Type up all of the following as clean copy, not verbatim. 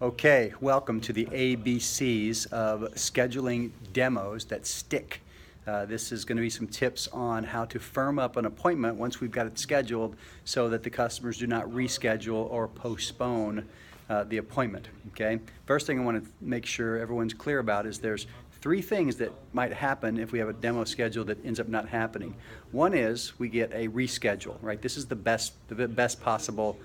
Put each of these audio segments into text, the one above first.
Okay, welcome to the ABCs of scheduling demos that stick. This is going to be some tips on how to firm up an appointment once we've got it scheduled so that the customers do not reschedule or postpone the appointment. Okay, first thing I want to make sure everyone's clear about is there's three things that might happen if we have a demo schedule that ends up not happening. One is we get a reschedule, right? This is the best possible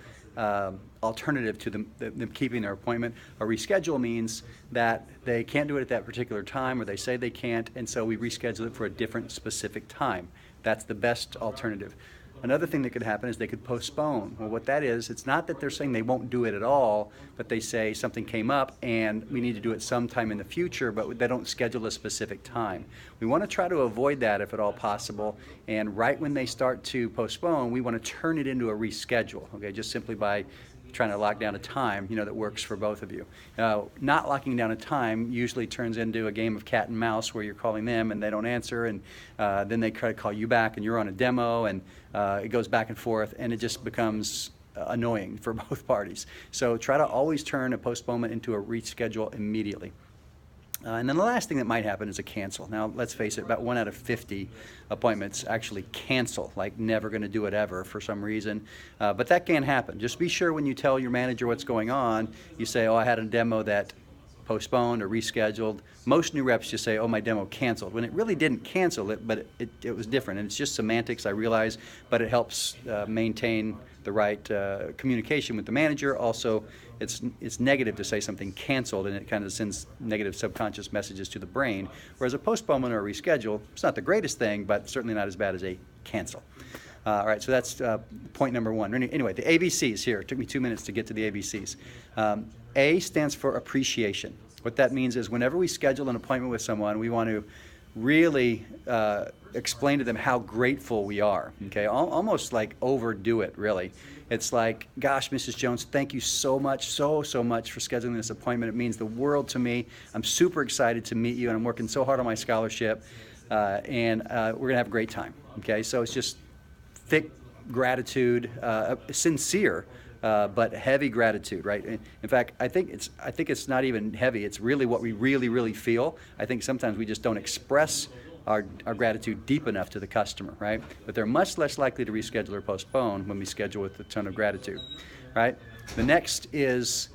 alternative to them keeping their appointment. A reschedule means that they can't do it at that particular time, or they say they can't, and so we reschedule it for a different specific time. That's the best alternative. Another thing that could happen is they could postpone. Well, what that is, it's not that they're saying they won't do it at all, but they say something came up and we need to do it sometime in the future, but they don't schedule a specific time. We want to try to avoid that if at all possible, and right when they start to postpone, we want to turn it into a reschedule, okay, just simply by trying to lock down a time, that works for both of you. Not locking down a time usually turns into a game of cat and mouse where you're calling them and they don't answer, and then they try to call you back and you're on a demo, and it goes back and forth, and it just becomes annoying for both parties. So try to always turn a postponement into a reschedule immediately. And then the last thing that might happen is a cancel. Now, let's face it, about 1 out of 50 appointments actually cancel, like never going to do it ever for some reason. But that can happen. Just be sure when you tell your manager what's going on, you say, oh, I had a demo that postponed or rescheduled. Most new reps just say, oh, my demo canceled, when it really didn't cancel it, but it was different. And it's just semantics, I realize, but it helps maintain the right communication with the manager. Also, it's negative to say something canceled, and it kind of sends negative subconscious messages to the brain, whereas a postponement or a reschedule, it's not the greatest thing, but certainly not as bad as a cancel. All right, so that's point number one. Anyway, the ABCs here. It took me 2 minutes to get to the ABCs. A stands for appreciation. What that means is whenever we schedule an appointment with someone, we want to really explain to them how grateful we are, okay? Almost like overdo it, really. It's like, gosh, Mrs. Jones, thank you so much, so much for scheduling this appointment. It means the world to me. I'm super excited to meet you, and I'm working so hard on my scholarship, and we're going to have a great time, okay? So it's just thick gratitude, sincere, but heavy gratitude, right? In fact, I think it's not even heavy. It's really what we really feel. I think sometimes we just don't express our gratitude deep enough to the customer, right? But they're much less likely to reschedule or postpone when we schedule with a ton of gratitude, right? The next is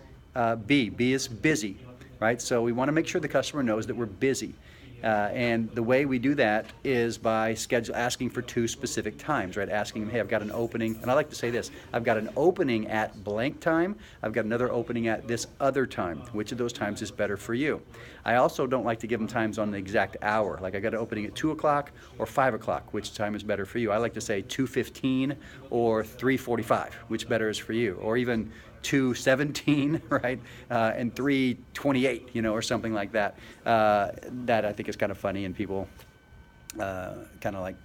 B. B is busy, right? So we want to make sure the customer knows that we're busy. And the way we do that is by asking for 2 specific times, right? Asking them, hey, I've got an opening, and I like to say this, I've got an opening at blank time, I've got another opening at this other time. Which of those times is better for you? I also don't like to give them times on the exact hour, like I got an opening at 2 o'clock or 5 o'clock, which time is better for you? I like to say 2:15 or 3:45, which better is for you? Or even 2:17, right, and 3:28, or something like that. That I think is kind of funny, and people kind of like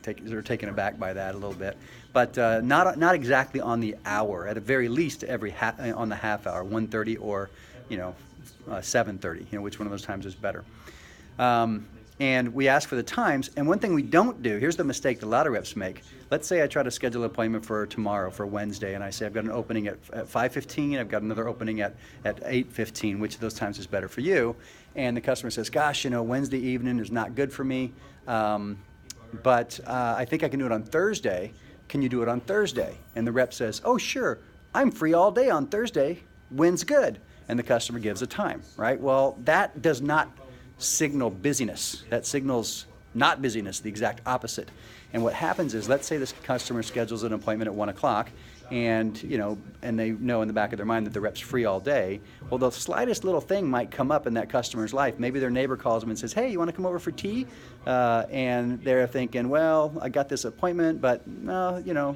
they're taken aback by that a little bit. But not exactly on the hour. At the very least, on the half hour, 1:30 or 7:30. Which one of those times is better? And we ask for the times. And one thing we don't do, here's the mistake that a lot of reps make. Let's say I try to schedule an appointment for tomorrow, for Wednesday, and I say I've got an opening at 5:15, I've got another opening at 8:15, which of those times is better for you? And the customer says, gosh, Wednesday evening is not good for me, but I think I can do it on Thursday. Can you do it on Thursday? And the rep says, oh, sure, I'm free all day on Thursday. When's good? And the customer gives a time, right? Well, that does not signal busyness. That signals not busyness, the exact opposite. And what happens is, let's say this customer schedules an appointment at 1 o'clock, and and they know in the back of their mind that the rep's free all day. Well, the slightest little thing might come up in that customer's life. Maybe their neighbor calls them and says, hey, you want to come over for tea? And they're thinking, well, I got this appointment, but no,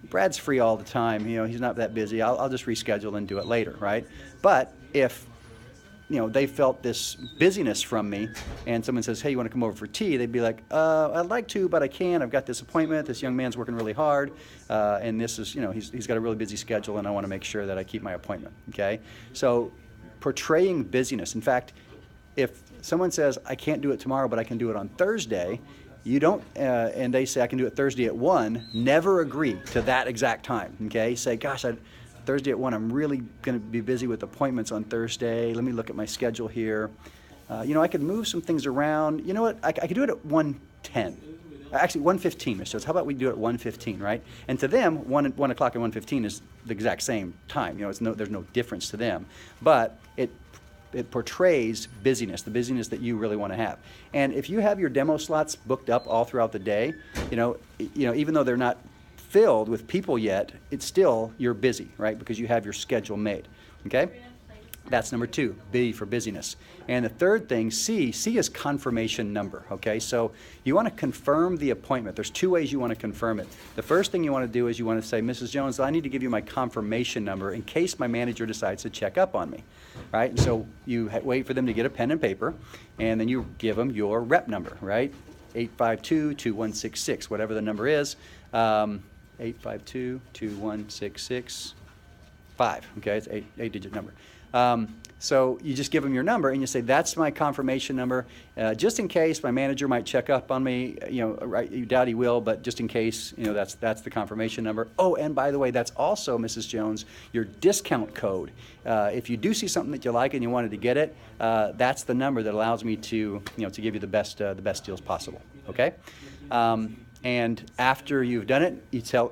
Brad's free all the time. He's not that busy. I'll just reschedule and do it later, right? But if they felt this busyness from me, and someone says, hey, you want to come over for tea? They'd be like, I'd like to, but I can't. I've got this appointment. This young man's working really hard, and this is, he's got a really busy schedule, and I want to make sure that I keep my appointment, okay? So portraying busyness. In fact, if someone says, I can't do it tomorrow, but I can do it on Thursday, you don't, and they say, I can do it Thursday at 1, never agree to that exact time, okay? Say, gosh, Thursday at 1, I'm really going to be busy with appointments on Thursday. Let me look at my schedule here. I could move some things around. You know what? I could do it at 1:10. Actually, 1:15, Mr. Jones. How about we do it at 1:15, right? And to them, 1 o'clock and 1:15 is the exact same time. There's no difference to them. But it portrays busyness, the busyness that you really want to have. And if you have your demo slots booked up all throughout the day, even though they're not filled with people yet, it's still, you're busy, right? Because you have your schedule made, okay? That's number 2, B for busyness. And the third thing, C is confirmation number, okay? So you want to confirm the appointment. There's 2 ways you want to confirm it. The first thing you want to do is you want to say, Mrs. Jones, I need to give you my confirmation number in case my manager decides to check up on me, right? And so you wait for them to get a pen and paper, and then you give them your rep number, right? 852-2166, whatever the number is. 852-2166. 5, okay? It's an 8-digit number. So you just give them your number and you say, that's my confirmation number. Just in case my manager might check up on me, right, you doubt he will, but just in case, that's the confirmation number. Oh, and by the way, that's also, Mrs. Jones, your discount code. If you do see something that you like and you wanted to get it, that's the number that allows me to give you the best deals possible, okay? And after you've done it,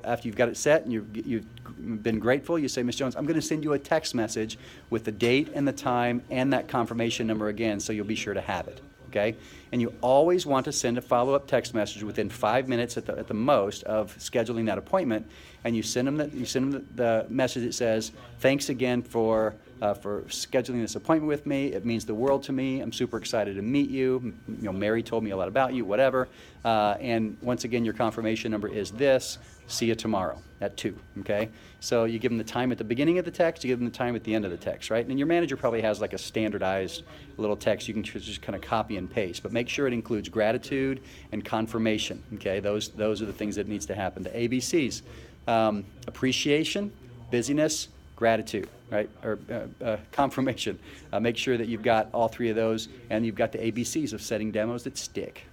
after you've got it set and you've been grateful, you say, Ms. Jones, I'm going to send you a text message with the date and the time and that confirmation number again, so you'll be sure to have it, okay? And you always want to send a follow-up text message within 5 minutes at the most of scheduling that appointment, and you send them the message that says, thanks again for scheduling this appointment with me. It means the world to me. I'm super excited to meet you. Mary told me a lot about you, whatever. And once again, your confirmation number is this. See you tomorrow at 2, okay? So you give them the time at the beginning of the text, you give them the time at the end of the text, right? And your manager probably has like a standardized little text you can just kind of copy and paste, but make sure it includes gratitude and confirmation, okay? Those are the things that needs to happen. The ABCs, appreciation, busyness, gratitude, right? Or confirmation. Make sure that you've got all 3 of those, and you've got the ABCs of setting demos that stick.